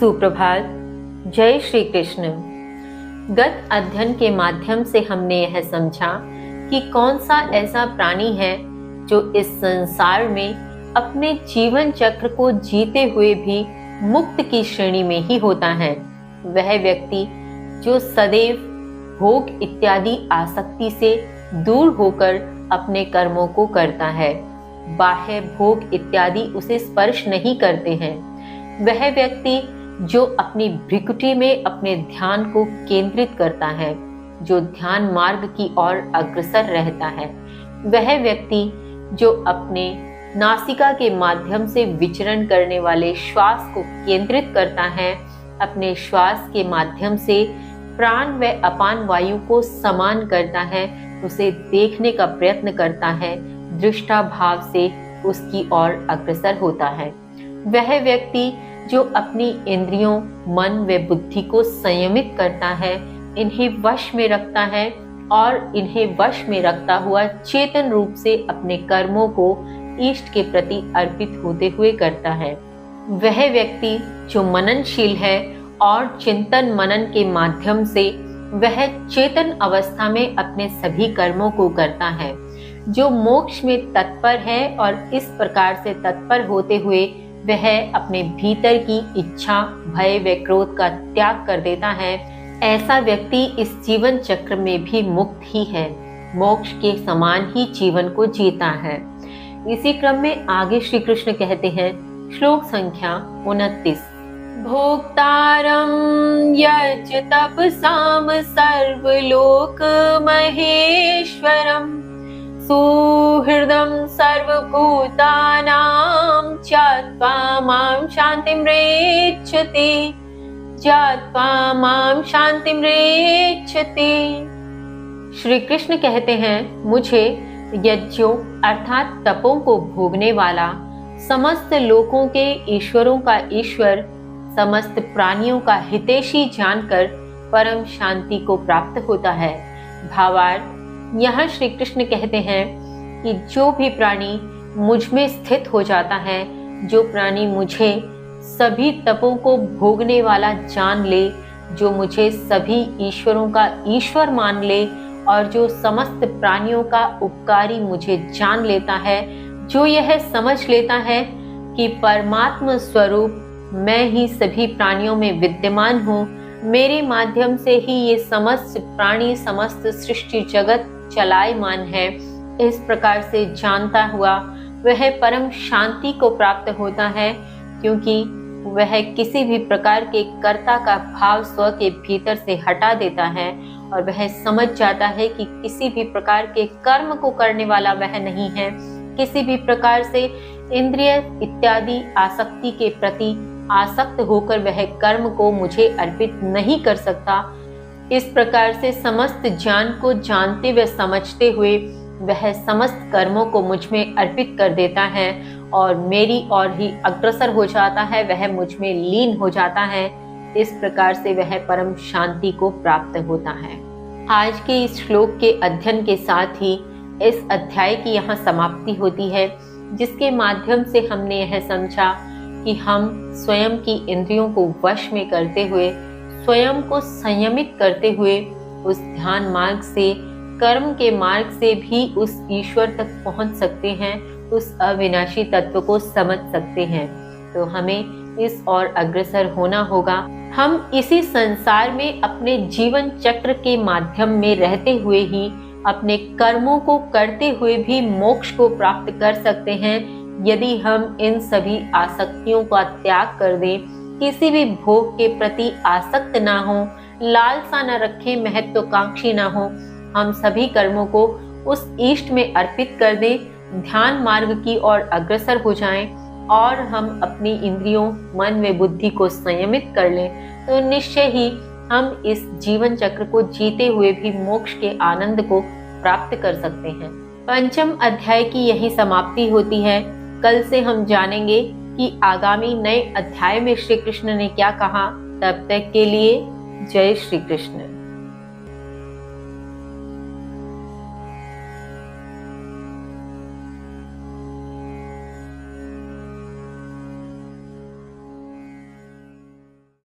सुप्रभात। जय श्री कृष्ण। गत अध्ययन के माध्यम से हमने यह समझा कि कौन सा ऐसा प्राणी है जो इस संसार में अपने जीवन चक्र को जीते हुए भी मुक्त की श्रेणी में ही होता है। वह व्यक्ति जो सदैव भोग इत्यादि आसक्ति से दूर होकर अपने कर्मों को करता है। बाह्य भोग इत्यादि उसे स्पर्श नहीं करते हैं। वह व्यक्ति जो अपनी भ्रिकुटी में अपने ध्यान को केंद्रित करता है, जो ध्यान मार्ग की ओर अग्रसर रहता है। वह व्यक्ति जो अपने नासिका के माध्यम से विचरण करने वाले श्वास को केंद्रित करता है, अपने श्वास के माध्यम से प्राण व अपान वायु को समान करता है, उसे देखने का प्रयत्न करता है, दृष्टा भाव से उसकी ओर अग्रसर होता है। वह व्यक्ति जो अपनी इंद्रियों, मन व बुद्धि को संयमित करता है, इन्हें वश में रखता है और इन्हें वश में रखता हुआ चेतन रूप से अपने कर्मों को इष्ट के प्रति अर्पित होते हुए करता है। वह व्यक्ति जो मननशील है और चिंतन मनन के माध्यम से वह चेतन अवस्था में अपने सभी कर्मों को करता है, जो मोक्ष में तत्पर है और इस प्रकार से तत्पर होते हुए वह अपने भीतर की इच्छा, भय व क्रोध का त्याग कर देता है। ऐसा व्यक्ति इस जीवन चक्र में भी मुक्त ही है, मोक्ष के समान ही जीवन को जीता है। इसी क्रम में आगे श्री कृष्ण कहते हैं, श्लोक संख्या 29, भोक्तारं यज् तपसाम सर्वलोक महेश्वरम् सुहृदं सर्वभूतानां ज्ञात्वा मां शान्तिमृच्छति। श्री कृष्ण कहते हैं, मुझे यज्ञों अर्थात तपों को भोगने वाला, समस्त लोकों के ईश्वरों का ईश्वर, समस्त प्राणियों का हितैषी जानकर परम शांति को प्राप्त होता है। भावार्थ, यहाँ श्री कृष्ण कहते हैं कि जो भी प्राणी मुझ में स्थित हो जाता है, जो प्राणी मुझे सभी तपों को भोगने वाला जान ले, जो मुझे सभी ईश्वरों का ईश्वर मान ले और जो समस्त प्राणियों का उपकारी मुझे जान लेता है, जो यह समझ लेता है कि परमात्मा स्वरूप मैं ही सभी प्राणियों में विद्यमान हूँ, मेरे माध्यम से ही ये समस्त प्राणी, समस्त सृष्टि जगत चलायमान है, इस प्रकार से जानता हुआ वह परम शांति को प्राप्त होता है, क्योंकि वह किसी भी प्रकार के कर्ता का भाव स्व के भीतर से हटा देता है और वह समझ जाता है कि किसी भी प्रकार के कर्म को करने वाला वह नहीं है, किसी भी प्रकार से इंद्रिय इत्यादि आसक्ति के प्रति आसक्त होकर वह कर्म को मुझे अर्पित नहीं कर सकता। इस प्रकार से समस्त ज्ञान को जानते व समझते हुए वह समस्त कर्मों को मुझ में अर्पित कर देता है और मेरी ओर ही अग्रसर हो जाता है, वह मुझ में लीन हो जाता है। इस प्रकार से वह परम शांति को प्राप्त होता है। आज के इस श्लोक के अध्ययन के साथ ही इस अध्याय की यहाँ समाप्ति होती है, जिसके माध्यम से हमने यह समझा कि हम स्वयं की इंद्रियों को वश में करते हुए, स्वयं को संयमित करते हुए उस ध्यान मार्ग से, कर्म के मार्ग से भी उस ईश्वर तक पहुंच सकते हैं, उस अविनाशी तत्व को समझ सकते हैं। तो हमें इस ओर अग्रसर होना होगा। हम इसी संसार में अपने जीवन चक्र के माध्यम में रहते हुए ही अपने कर्मों को करते हुए भी मोक्ष को प्राप्त कर सकते हैं, यदि हम इन सभी आसक्तियों का त्याग कर दें, किसी भी भोग के प्रति आसक्त ना हो, लालसा न रखें, महत्वाकांक्षी ना हो, हम सभी कर्मों को उस इष्ट में अर्पित कर दें, ध्यान मार्ग की ओर अग्रसर हो जाएं और हम अपनी इंद्रियों, मन व बुद्धि को संयमित कर लें, तो निश्चय ही हम इस जीवन चक्र को जीते हुए भी मोक्ष के आनंद को प्राप्त कर सकते हैं। पंचम अध्याय की यही समाप्ति होती है। कल से हम जानेंगे कि आगामी नए अध्याय में श्री कृष्ण ने क्या कहा। तब तक के लिए जय श्री कृष्ण।